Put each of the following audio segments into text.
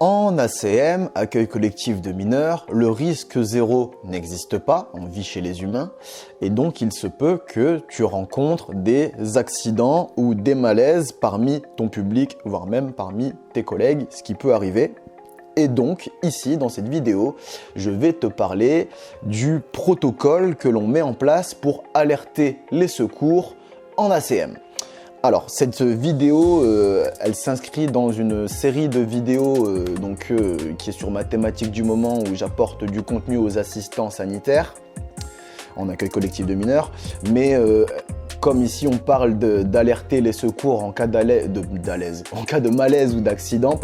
En ACM, accueil collectif de mineurs, le risque zéro n'existe pas, on vit chez les humains, et donc il se peut que tu rencontres des accidents ou des malaises parmi ton public, voire même parmi tes collègues, ce qui peut arriver. Et donc, ici, dans cette vidéo, je vais te parler du protocole que l'on met en place pour alerter les secours en ACM. Alors, cette vidéo, elle s'inscrit dans une série de vidéos qui est sur ma thématique du moment où j'apporte du contenu aux assistants sanitaires en accueil collectif de mineurs. Mais comme ici, on parle d'alerter les secours en cas de malaise ou d'accident,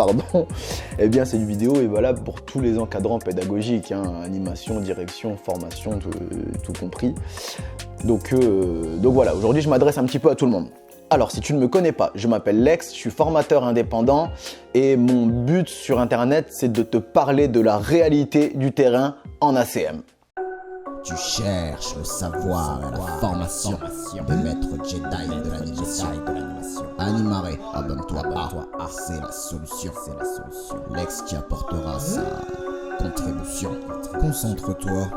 eh bien cette vidéo est valable pour tous les encadrants pédagogiques, animation, direction, formation, tout compris. Donc voilà, aujourd'hui je m'adresse un petit peu à tout le monde. Alors, si tu ne me connais pas, je m'appelle Lex, je suis formateur indépendant et mon but sur Internet, c'est de te parler de la réalité du terrain en ACM. Tu cherches le savoir et la formation de maître Jedi de l'animation. Animaré, abonne-toi pas, c'est la solution. Lex qui apportera sa contribution. Concentre-toi.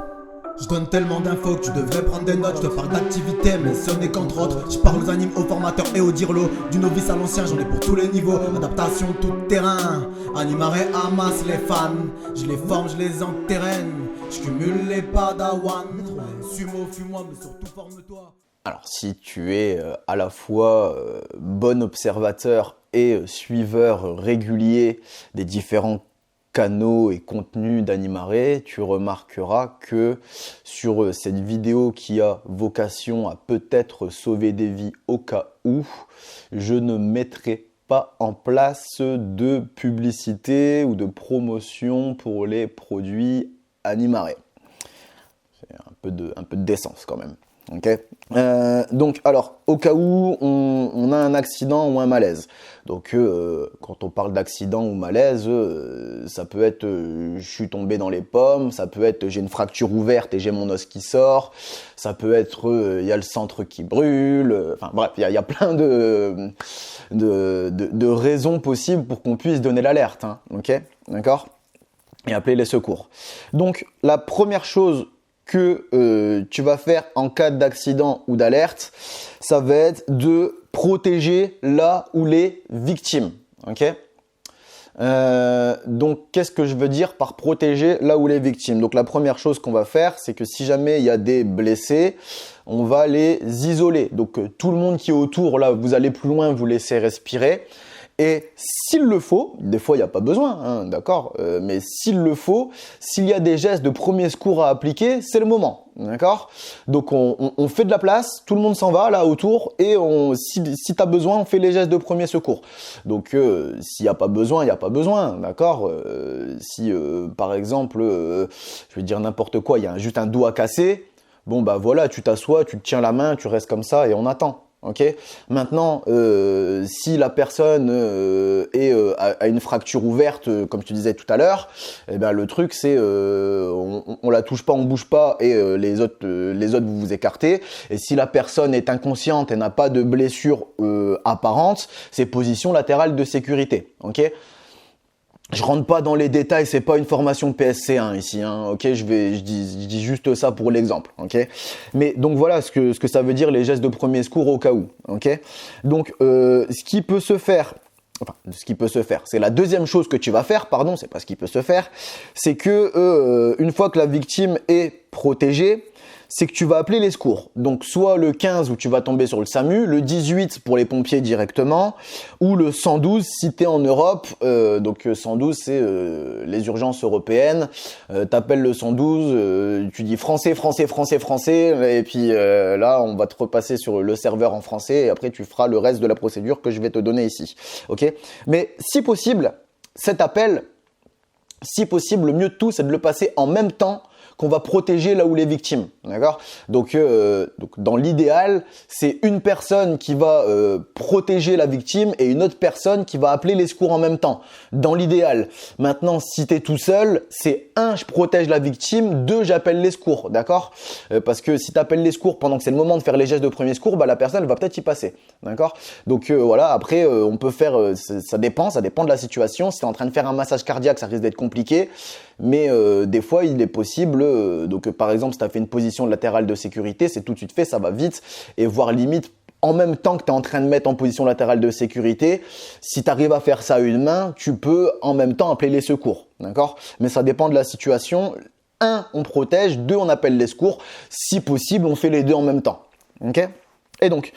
Je donne tellement d'infos que tu devrais prendre des notes. Je te parle d'activité, mais ce n'est qu'entre autres. Je parle aux animes, aux formateurs et aux dirlots. Du novice à l'ancien, j'en ai pour tous les niveaux. Adaptation tout terrain. Animaré amasse les fans. Je les forme, je les enterraine. Je cumule les padawans. Sumo, fuis-moi, mais surtout forme-toi. Alors, si tu es à la fois bon observateur et suiveur régulier des différents canaux et contenus d'Animaré, tu remarqueras que sur cette vidéo qui a vocation à peut-être sauver des vies au cas où, je ne mettrai pas en place de publicité ou de promotion pour les produits Animaré. C'est un peu de décence quand même. Okay. Donc alors au cas où on a un accident ou un malaise, donc quand on parle d'accident ou malaise, ça peut être je suis tombé dans les pommes, ça peut être j'ai une fracture ouverte et j'ai mon os qui sort, ça peut être il y a le centre qui brûle, enfin bref, il y a plein de raisons possibles pour qu'on puisse donner l'alerte, ok, d'accord, et appeler les secours. Donc la première chose que tu vas faire en cas d'accident ou d'alerte, ça va être de protéger là où les victimes. Ok. Donc, qu'est-ce que je veux dire par protéger là où les victimes? Donc, la première chose qu'on va faire, c'est que si jamais il y a des blessés, on va les isoler. Donc, tout le monde qui est autour, là, vous allez plus loin, vous laissez respirer. Et s'il le faut, des fois il n'y a pas besoin, d'accord, mais s'il le faut, s'il y a des gestes de premier secours à appliquer, c'est le moment, d'accord. Donc on fait de la place, tout le monde s'en va là autour et si tu as besoin, on fait les gestes de premier secours. Donc s'il n'y a pas besoin, il n'y a pas besoin, d'accord. Si par exemple, je vais dire n'importe quoi, il y a juste un doigt cassé, bon bah voilà, tu t'assois, tu te tiens la main, tu restes comme ça et on attend. Ok. Maintenant, si la personne a une fracture ouverte, comme tu disais tout à l'heure, eh ben le truc c'est on la touche pas, on bouge pas et les autres vous vous écartez. Et si la personne est inconsciente et n'a pas de blessure apparente, c'est position latérale de sécurité. Ok. Je rentre pas dans les détails, c'est pas une formation PSC1 ici, ok, je dis juste ça pour l'exemple, ok. Mais donc voilà ce que ça veut dire les gestes de premier secours au cas où, ok. Donc ce qui peut se faire, c'est la deuxième chose que tu vas faire, c'est pas ce qui peut se faire, c'est que une fois que la victime est protégée, c'est que tu vas appeler les secours. Donc soit le 15 où tu vas tomber sur le SAMU, le 18 pour les pompiers directement, ou le 112 si tu es en Europe. Donc 112 c'est les urgences européennes. T'appelles le 112, tu dis français, et puis là on va te repasser sur le serveur en français et après tu feras le reste de la procédure que je vais te donner ici. Ok. Mais si possible, cet appel, le mieux de tout c'est de le passer en même temps qu'on va protéger là où les victimes, d'accord? Donc dans l'idéal, c'est une personne qui va protéger la victime et une autre personne qui va appeler les secours en même temps. Dans l'idéal. Maintenant, si tu es tout seul, c'est 1, je protège la victime, 2, j'appelle les secours, d'accord? Parce que si tu appelles les secours pendant que c'est le moment de faire les gestes de premier secours, bah la personne elle va peut-être y passer, d'accord? Donc voilà, après on peut faire, ça dépend de la situation. Si tu es en train de faire un massage cardiaque, ça risque d'être compliqué, mais des fois il est possible, donc par exemple si tu as fait une position latérale de sécurité, c'est tout de suite fait, ça va vite, et voire limite en même temps que tu es en train de mettre en position latérale de sécurité, si tu arrives à faire ça à une main, tu peux en même temps appeler les secours, d'accord? Mais ça dépend de la situation. 1, on protège, 2, on appelle les secours. Si possible, on fait les deux en même temps, ok? Et donc,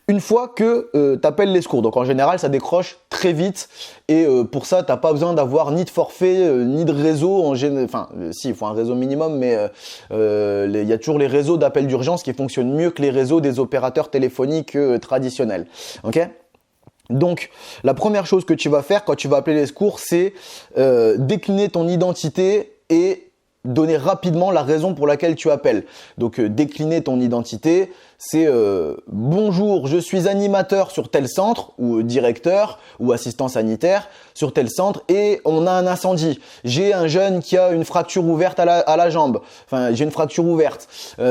une fois que tu appelles les secours, donc en général, ça décroche très vite et pour ça, tu n'as pas besoin d'avoir ni de forfait, ni de réseau. Enfin, si, il faut un réseau minimum, mais il y a toujours les réseaux d'appel d'urgence qui fonctionnent mieux que les réseaux des opérateurs téléphoniques traditionnels. Ok ? Donc, la première chose que tu vas faire quand tu vas appeler les secours, c'est décliner ton identité et donner rapidement la raison pour laquelle tu appelles. Donc, décliner ton identité, c'est bonjour, je suis animateur sur tel centre ou directeur ou assistant sanitaire sur tel centre et on a un incendie. J'ai un jeune qui a une fracture ouverte à la jambe. Enfin, j'ai une fracture ouverte. J'ai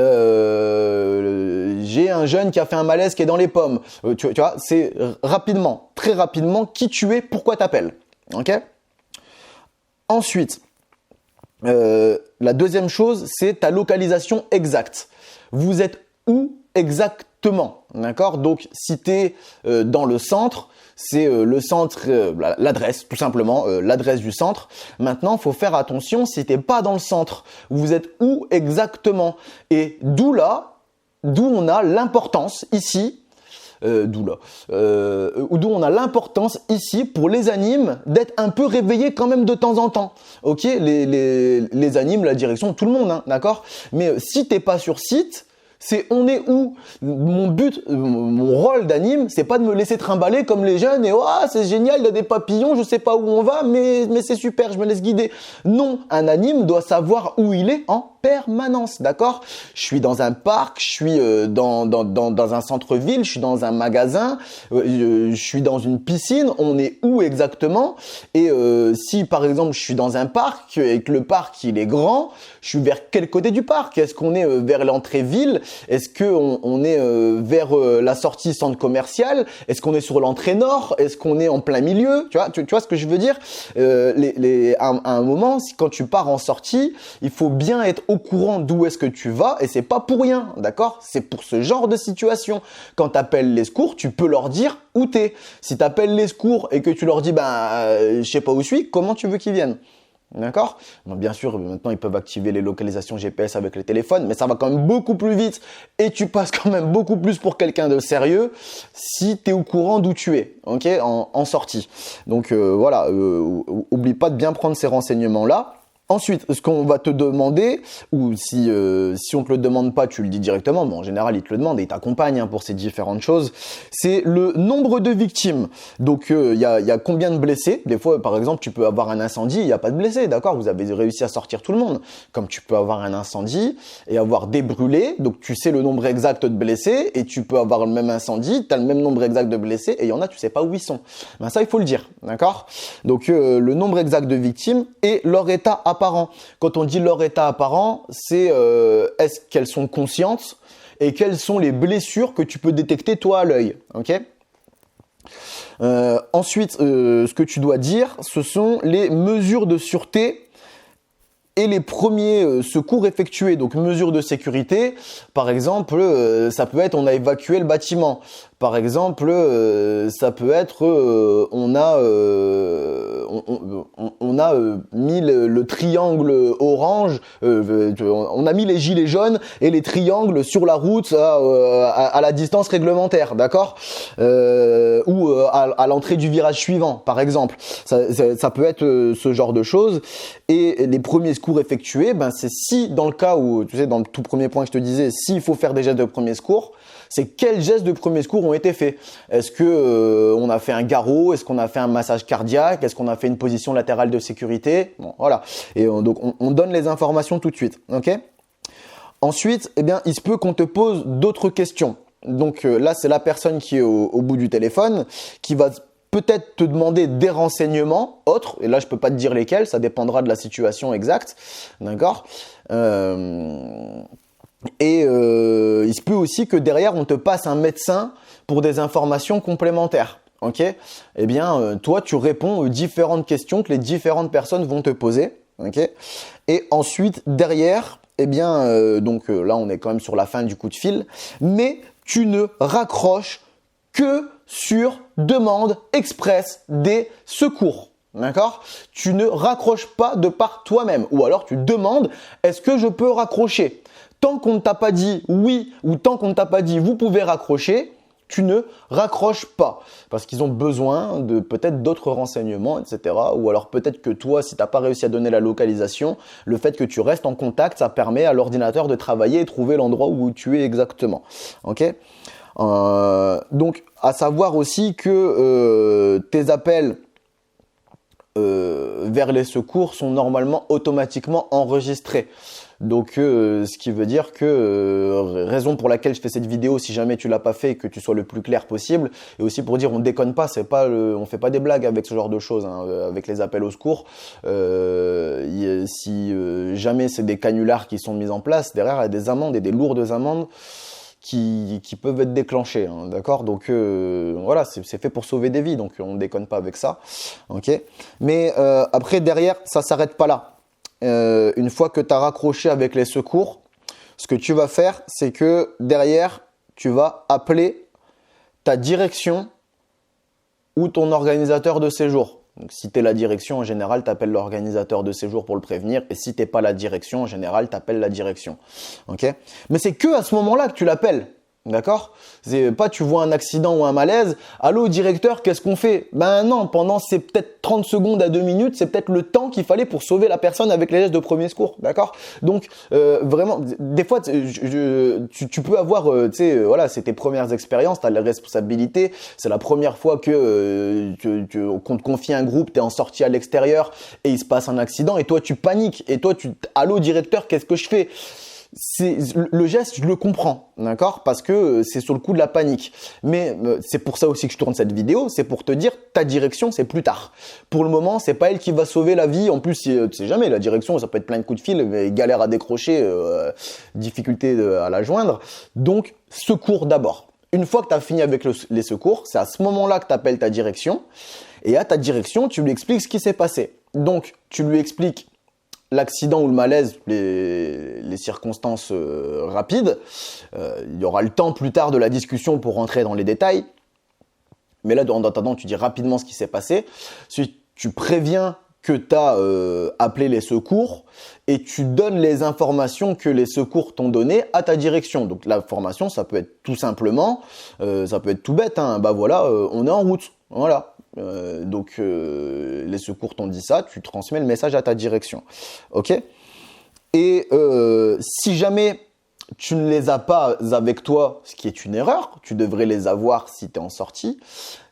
un jeune qui a fait un malaise qui est dans les pommes. Tu vois, c'est rapidement, très rapidement qui tu es, pourquoi t'appelles. Ok ? Ensuite, la deuxième chose, c'est ta localisation exacte. Vous êtes où exactement, d'accord? Donc, si tu es dans le centre, c'est le centre, l'adresse, tout simplement, l'adresse du centre. Maintenant, il faut faire attention si tu n'es pas dans le centre. Vous êtes où exactement? Et d'où on a l'importance ici, d'où on a l'importance ici pour les animes d'être un peu réveillés quand même de temps en temps. Ok, les animes, la direction, tout le monde, hein, d'accord? Mais si t'es pas sur site, c'est on est où? Mon but, mon rôle d'anime, c'est pas de me laisser trimballer comme les jeunes et oh c'est génial, il y a des papillons, je sais pas où on va, mais c'est super, je me laisse guider. Non, un anime doit savoir où il est en permanence, d'accord? Je suis dans un parc, je suis dans un centre-ville, je suis dans un magasin, je suis dans une piscine, on est où exactement? Et si par exemple je suis dans un parc et que le parc il est grand, je suis vers quel côté du parc? Est-ce qu'on est vers l'entrée ville? Est-ce qu'on est vers la sortie centre commercial? Est-ce qu'on est sur l'entrée nord? Est-ce qu'on est en plein milieu? Tu vois ce que je veux dire? À un moment, quand tu pars en sortie, il faut bien être au courant d'où est-ce que tu vas et c'est pas pour rien, d'accord? C'est pour ce genre de situation. Quand tu appelles les secours, tu peux leur dire où t'es. Si tu appelles les secours et que tu leur dis je sais pas où je suis, comment tu veux qu'ils viennent? D'accord? Bon, bien sûr, maintenant ils peuvent activer les localisations GPS avec les téléphones, mais ça va quand même beaucoup plus vite et tu passes quand même beaucoup plus pour quelqu'un de sérieux si tu es au courant d'où tu es, ok? En sortie. Donc voilà, oublie pas de bien prendre ces renseignements-là. Ensuite, ce qu'on va te demander, ou si on te le demande pas, tu le dis directement, bon, en général, ils te le demandent et ils t'accompagnent pour ces différentes choses, c'est le nombre de victimes. Donc, il y a combien de blessés? Des fois, par exemple, tu peux avoir un incendie, il n'y a pas de blessés, d'accord? Vous avez réussi à sortir tout le monde. Comme tu peux avoir un incendie et avoir des brûlés, donc tu sais le nombre exact de blessés, et tu peux avoir le même incendie, tu as le même nombre exact de blessés, et il y en a, tu sais pas où ils sont. Ben ça, il faut le dire, d'accord? Donc, le nombre exact de victimes et leur état apparent. Quand on dit leur état apparent, c'est est-ce qu'elles sont conscientes et quelles sont les blessures que tu peux détecter toi à l'œil. Ok ? Ensuite, ce que tu dois dire, ce sont les mesures de sûreté et les premiers secours effectués. Donc, mesures de sécurité, par exemple, ça peut être on a évacué le bâtiment. Par exemple, ça peut être on a mis le triangle orange, on a mis les gilets jaunes et les triangles sur la route à la distance réglementaire, d'accord? Ou à l'entrée du virage suivant, par exemple. Ça peut être ce genre de choses. Et les premiers secours effectués, c'est si dans le cas où, tu sais, dans le tout premier point que je te disais, s'il faut faire des gestes de premier secours, c'est quels gestes de premiers secours ont été faits. Est-ce que on a fait un garrot? Est-ce qu'on a fait un massage cardiaque? Est-ce qu'on a fait une position latérale de sécurité? Bon, voilà. Et donc on donne les informations tout de suite. Ok? Ensuite, eh bien, il se peut qu'on te pose d'autres questions. Donc là, c'est la personne qui est au bout du téléphone qui va peut-être te demander des renseignements autres. Et là, je peux pas te dire lesquels, ça dépendra de la situation exacte. D'accord? Il se peut aussi que derrière, on te passe un médecin pour des informations complémentaires. Ok? Eh bien, toi, tu réponds aux différentes questions que les différentes personnes vont te poser. Ok? Et ensuite, derrière, eh bien, là, on est quand même sur la fin du coup de fil, mais tu ne raccroches que sur demande express des secours. D'accord? Tu ne raccroches pas de par toi-même. Ou alors tu demandes, est-ce que je peux raccrocher? Tant qu'on ne t'a pas dit oui ou tant qu'on ne t'a pas dit vous pouvez raccrocher, tu ne raccroches pas. Parce qu'ils ont besoin de peut-être d'autres renseignements, etc. Ou alors peut-être que toi, si tu n'as pas réussi à donner la localisation, le fait que tu restes en contact, ça permet à l'ordinateur de travailler et trouver l'endroit où tu es exactement. Ok? Donc, à savoir aussi que tes appels vers les secours sont normalement automatiquement enregistrés. Donc, ce qui veut dire que raison pour laquelle je fais cette vidéo, si jamais tu l'as pas fait, que tu sois le plus clair possible, et aussi pour dire on déconne pas, on fait pas des blagues avec ce genre de choses, hein, avec les appels au secours. Si jamais c'est des canulars qui sont mis en place, derrière il y a des amendes et des lourdes amendes qui peuvent être déclenchées, hein, d'accord? Donc voilà, c'est fait pour sauver des vies, donc on déconne pas avec ça, ok? Mais après derrière, ça s'arrête pas là. Une fois que tu as raccroché avec les secours, ce que tu vas faire, c'est que derrière, tu vas appeler ta direction ou ton organisateur de séjour. Donc, si tu es la direction, en général, tu appelles l'organisateur de séjour pour le prévenir. Et si tu n'es pas la direction, en général, tu appelles la direction. Okay? Mais c'est que à ce moment-là que tu l'appelles. D'accord? C'est pas tu vois un accident ou un malaise. Allô, directeur, qu'est-ce qu'on fait? Ben non, pendant c'est peut-être 30 secondes à 2 minutes, c'est peut-être le temps qu'il fallait pour sauver la personne avec les gestes de premier secours. D'accord? Donc, vraiment, des fois, tu peux avoir, voilà, c'est tes premières expériences, tu as la responsabilité. C'est la première fois qu'on te confie un groupe, tu es en sortie à l'extérieur et il se passe un accident et toi, tu paniques. Et toi, allô, directeur, qu'est-ce que je fais? Le geste, je le comprends, d'accord, parce que c'est sur le coup de la panique. Mais c'est pour ça aussi que je tourne cette vidéo, c'est pour te dire ta direction, c'est plus tard. Pour le moment, c'est pas elle qui va sauver la vie. En plus, tu sais jamais, la direction, ça peut être plein de coups de fil, galère à décrocher, difficulté à la joindre. Donc, secours d'abord. Une fois que tu as fini avec les secours, c'est à ce moment-là que tu appelles ta direction. Et à ta direction, tu lui expliques ce qui s'est passé. Donc, tu lui expliques l'accident ou le malaise, les circonstances rapides. Il y aura le temps plus tard de la discussion pour rentrer dans les détails. Mais là, en attendant, tu dis rapidement ce qui s'est passé. Tu préviens que tu as appelé les secours et tu donnes les informations que les secours t'ont données à ta direction. Donc l'information, ça peut être tout simplement, ça peut être tout bête, hein. Bah voilà, on est en route. Voilà. Les secours t'ont dit ça, tu transmets le message à ta direction. Ok? Et si jamais tu ne les as pas avec toi, ce qui est une erreur, tu devrais les avoir si tu es en sortie,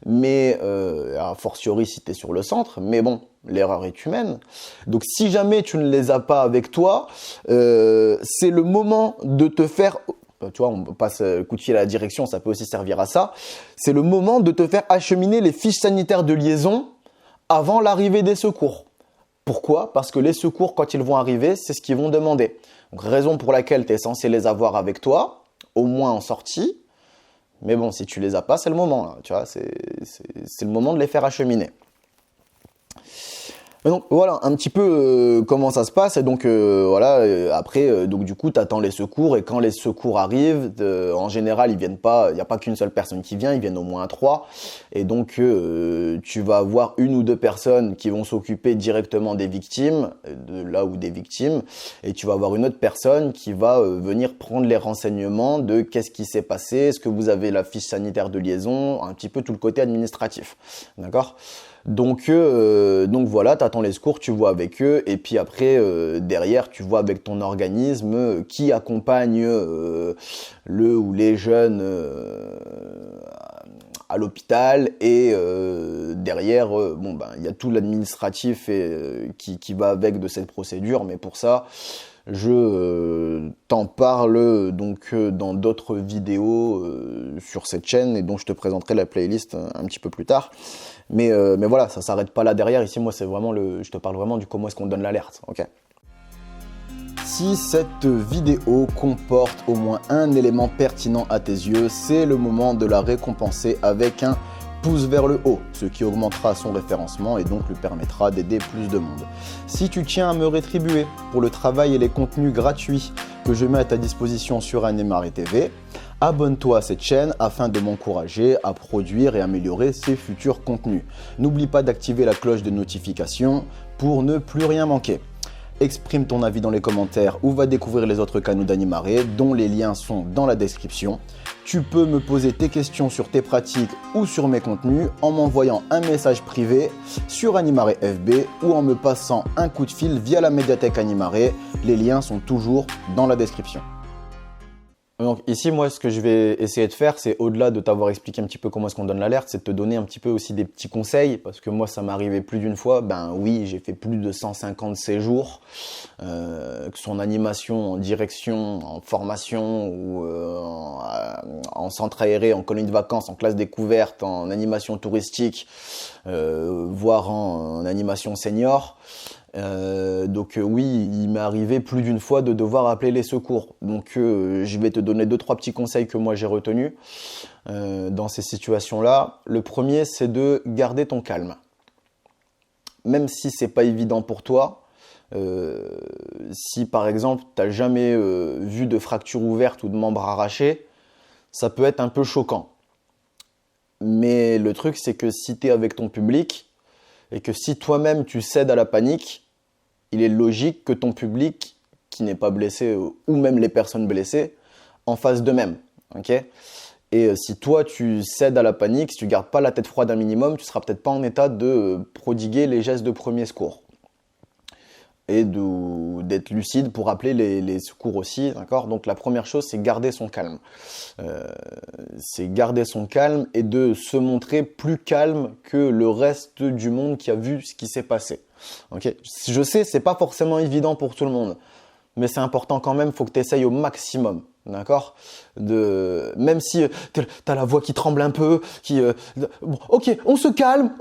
mais a fortiori si tu es sur le centre, mais bon, l'erreur est humaine. Donc si jamais tu ne les as pas avec toi, c'est le moment de te faire... Tu vois, on passe coup de fil à la direction, ça peut aussi servir à ça. C'est le moment de te faire acheminer les fiches sanitaires de liaison avant l'arrivée des secours. Pourquoi? Parce que les secours, quand ils vont arriver, c'est ce qu'ils vont demander. Donc, raison pour laquelle tu es censé les avoir avec toi, au moins en sortie. Mais bon, si tu les as pas, c'est le moment. Là, tu vois, c'est le moment de les faire acheminer. Donc voilà un petit peu comment ça se passe. Et donc après donc du coup tu attends les secours et quand les secours arrivent, en général ils viennent pas, il n'y a pas qu'une seule personne qui vient, ils viennent au moins 3 et donc tu vas avoir une ou deux personnes qui vont s'occuper directement des victimes, de là où des victimes, et tu vas avoir une autre personne qui va venir prendre les renseignements de qu'est-ce qui s'est passé, est-ce que vous avez la fiche sanitaire de liaison, un petit peu tout le côté administratif, d'accord? Donc voilà, tu attends les secours, tu vois avec eux, et puis après, derrière, tu vois avec ton organisme qui accompagne le ou les jeunes à l'hôpital, et derrière, il y a tout l'administratif qui va avec de cette procédure, mais pour ça, je t'en parle donc dans d'autres vidéos sur cette chaîne, et dont je te présenterai la playlist un petit peu plus tard. Mais voilà, ça s'arrête pas là derrière. Ici, moi, c'est vraiment je te parle vraiment du comment est-ce qu'on donne l'alerte, ok ? Si cette vidéo comporte au moins un élément pertinent à tes yeux, c'est le moment de la récompenser avec un pouce vers le haut, ce qui augmentera son référencement et donc lui permettra d'aider plus de monde. Si tu tiens à me rétribuer pour le travail et les contenus gratuits que je mets à ta disposition sur Animare TV, abonne-toi à cette chaîne afin de m'encourager à produire et améliorer ces futurs contenus. N'oublie pas d'activer la cloche de notification pour ne plus rien manquer. Exprime ton avis dans les commentaires ou va découvrir les autres canaux d'Animare dont les liens sont dans la description. Tu peux me poser tes questions sur tes pratiques ou sur mes contenus en m'envoyant un message privé sur Animare FB ou en me passant un coup de fil via la médiathèque Animare. Les liens sont toujours dans la description. Donc ici, moi, ce que je vais essayer de faire, c'est au-delà de t'avoir expliqué un petit peu comment est-ce qu'on donne l'alerte, c'est de te donner un petit peu aussi des petits conseils, parce que moi, ça m'est arrivé plus d'une fois. Ben oui, j'ai fait plus de 150 séjours, que ce soit en animation, en direction, en formation, ou en centre aéré, en colonie de vacances, en classe découverte, en animation touristique, voire en animation senior. Oui, il m'est arrivé plus d'une fois de devoir appeler les secours. Donc je vais te donner 2-3 petits conseils que moi j'ai retenus dans ces situations-là. Le premier, c'est de garder ton calme. Même si c'est pas évident pour toi, si par exemple tu n'as jamais vu de fracture ouverte ou de membre arraché, ça peut être un peu choquant. Mais le truc, c'est que si tu es avec ton public et que si toi-même tu cèdes à la panique, il est logique que ton public, qui n'est pas blessé, ou même les personnes blessées, en fassent de même. Okay ? Et si toi, tu cèdes à la panique, si tu ne gardes pas la tête froide un minimum, tu ne seras peut-être pas en état de prodiguer les gestes de premier secours. Et d'être lucide pour appeler les secours aussi. D'accord ? Donc la première chose, c'est garder son calme. C'est garder son calme et de se montrer plus calme que le reste du monde qui a vu ce qui s'est passé. Okay ? Je sais, c'est pas forcément évident pour tout le monde, mais c'est important quand même, il faut que tu essayes au maximum. D'accord ? Même si tu as la voix qui tremble un peu, ok, on se calme,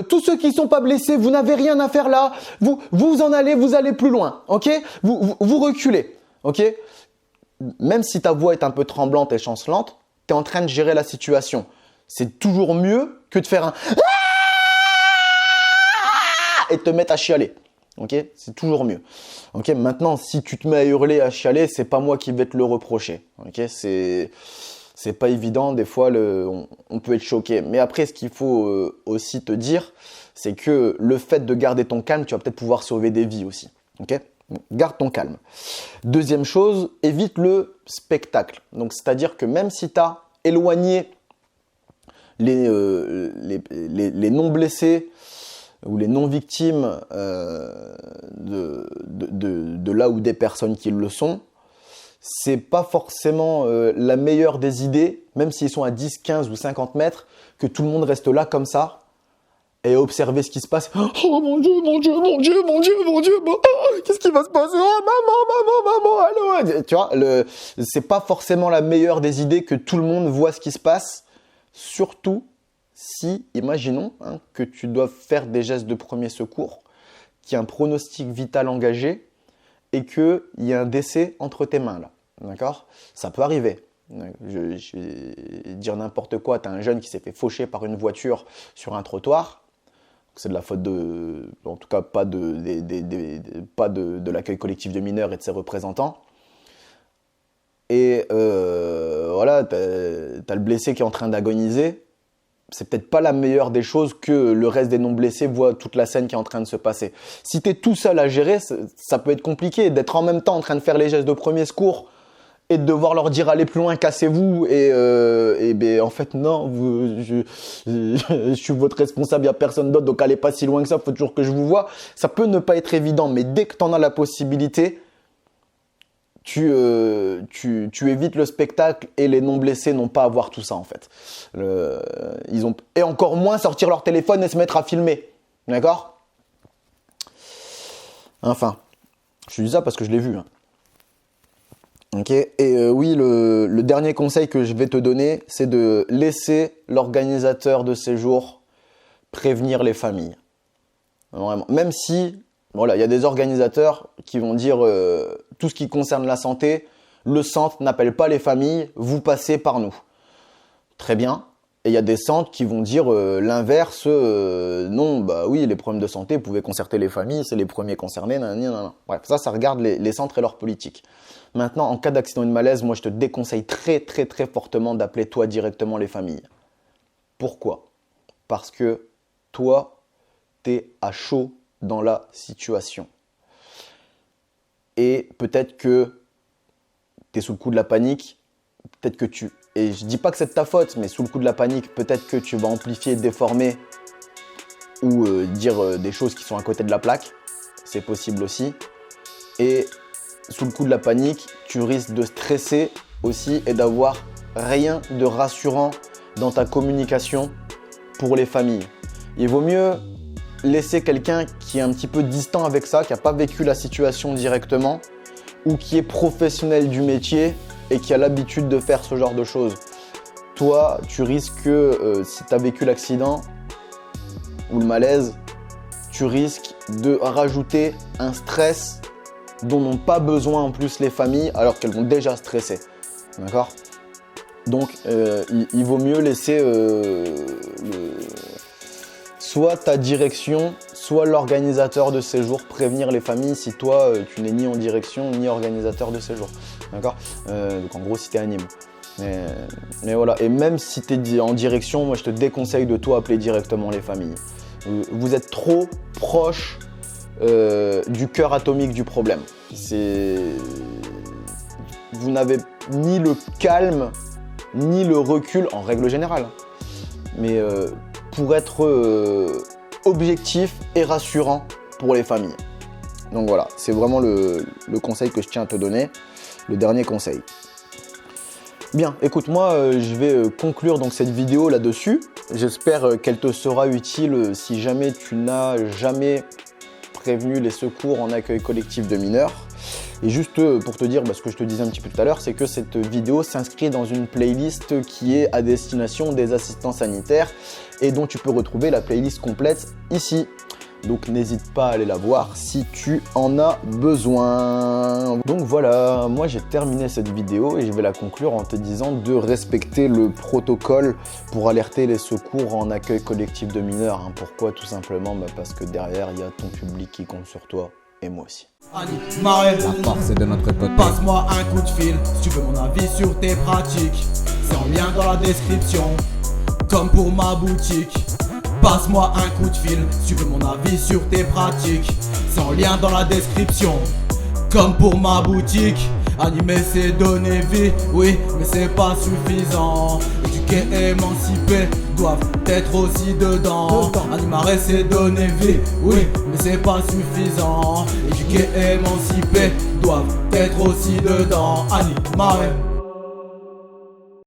tous ceux qui sont pas blessés, vous n'avez rien à faire là, vous allez plus loin, ok ? Vous reculez, ok ? Même si ta voix est un peu tremblante et chancelante, tu es en train de gérer la situation. C'est toujours mieux que de faire un et te mettre à chialer. Ok, c'est toujours mieux. Ok, maintenant, si tu te mets à hurler, à chialer, c'est pas moi qui vais te le reprocher. Ok, c'est pas évident. Des fois, on peut être choqué. Mais après, ce qu'il faut aussi te dire, c'est que le fait de garder ton calme, tu vas peut-être pouvoir sauver des vies aussi. Ok, garde ton calme. Deuxième chose, évite le spectacle. Donc, c'est-à-dire que même si tu as éloigné les non blessés ou les non-victimes de là où des personnes qui le sont, c'est pas forcément la meilleure des idées, même s'ils sont à 10, 15 ou 50 mètres, que tout le monde reste là comme ça et observer ce qui se passe. Oh mon Dieu, qu'est-ce qui va se passer? Oh maman, allô. Tu vois, c'est pas forcément la meilleure des idées que tout le monde voit ce qui se passe, surtout si, imaginons que tu dois faire des gestes de premier secours, qu'il y a un pronostic vital engagé et qu'il y a un décès entre tes mains là, d'accord ? Ça peut arriver. Je vais dire n'importe quoi, tu as un jeune qui s'est fait faucher par une voiture sur un trottoir, c'est de la faute en tout cas pas de l'accueil collectif de mineurs et de ses représentants. Et voilà, tu as le blessé qui est en train d'agoniser. C'est peut-être pas la meilleure des choses que le reste des non-blessés voient toute la scène qui est en train de se passer. Si tu es tout seul à gérer, ça peut être compliqué d'être en même temps en train de faire les gestes de premier secours et de devoir leur dire allez plus loin, cassez-vous et ben en fait non, je suis votre responsable, il n'y a personne d'autre, donc allez pas si loin que ça, faut toujours que je vous vois. Ça peut ne pas être évident, mais dès que tu en as la possibilité, tu évites le spectacle et les non blessés n'ont pas à voir tout ça en fait. Et encore moins sortir leur téléphone et se mettre à filmer, d'accord? Enfin, je dis ça parce que je l'ai vu. Hein. Ok. Et oui, le dernier conseil que je vais te donner, c'est de laisser l'organisateur de séjour prévenir les familles. Vraiment. Même si, voilà, il y a des organisateurs qui vont dire tout ce qui concerne la santé, le centre n'appelle pas les familles, vous passez par nous. Très bien. Et il y a des centres qui vont dire l'inverse, non, bah oui, les problèmes de santé, vous pouvez concerter les familles, c'est les premiers concernés, nanana. Bref, ça regarde les centres et leur politique. Maintenant, en cas d'accident et de malaise, moi je te déconseille très très très fortement d'appeler toi directement les familles. Pourquoi? Parce que toi, t'es à chaud dans la situation. Et peut-être que t'es sous le coup de la panique, peut-être que et je dis pas que c'est de ta faute, mais sous le coup de la panique, peut-être que tu vas amplifier, déformer ou dire des choses qui sont à côté de la plaque. C'est possible aussi. Et sous le coup de la panique, tu risques de stresser aussi et d'avoir rien de rassurant dans ta communication pour les familles. Il vaut mieux laisser quelqu'un qui est un petit peu distant avec ça, qui n'a pas vécu la situation directement ou qui est professionnel du métier et qui a l'habitude de faire ce genre de choses. Toi, tu risques si tu as vécu l'accident ou le malaise, tu risques de rajouter un stress dont n'ont pas besoin en plus les familles alors qu'elles vont déjà stresser. D'accord? Donc, il vaut mieux laisser soit ta direction, soit l'organisateur de séjour prévenir les familles si toi, tu n'es ni en direction ni organisateur de séjour. D'accord? Donc en gros, si tu es à Nîmes. Mais voilà, et même si tu es en direction, moi je te déconseille de toi appeler directement les familles. Vous êtes trop proche du cœur atomique du problème. Vous n'avez ni le calme, ni le recul, en règle générale. Mais pour être objectif et rassurant pour les familles. Donc voilà, c'est vraiment le conseil que je tiens à te donner, le dernier conseil. Bien, écoute, moi je vais conclure donc cette vidéo là-dessus. J'espère qu'elle te sera utile si jamais tu n'as jamais prévenu les secours en accueil collectif de mineurs. Et juste pour te dire ce que je te disais un petit peu tout à l'heure, c'est que cette vidéo s'inscrit dans une playlist qui est à destination des assistants sanitaires et dont tu peux retrouver la playlist complète ici. Donc n'hésite pas à aller la voir si tu en as besoin. Donc voilà, moi j'ai terminé cette vidéo et je vais la conclure en te disant de respecter le protocole pour alerter les secours en accueil collectif de mineurs. Pourquoi? Tout simplement parce que derrière il y a ton public qui compte sur toi et moi aussi. Marais, La force est de notre côté. passe-moi un coup de fil si tu veux mon avis sur tes pratiques. C'est en lien dans la description, comme pour ma boutique. Passe-moi un coup de fil si tu veux mon avis sur tes pratiques. C'est en lien dans la description, comme pour ma boutique. Animer c'est donner vie, oui, mais c'est pas suffisant. Éduquer et émanciper doivent être aussi dedans. Animer c'est donner vie, oui, mais c'est pas suffisant. Éduquer et émanciper doivent être aussi dedans. Animer.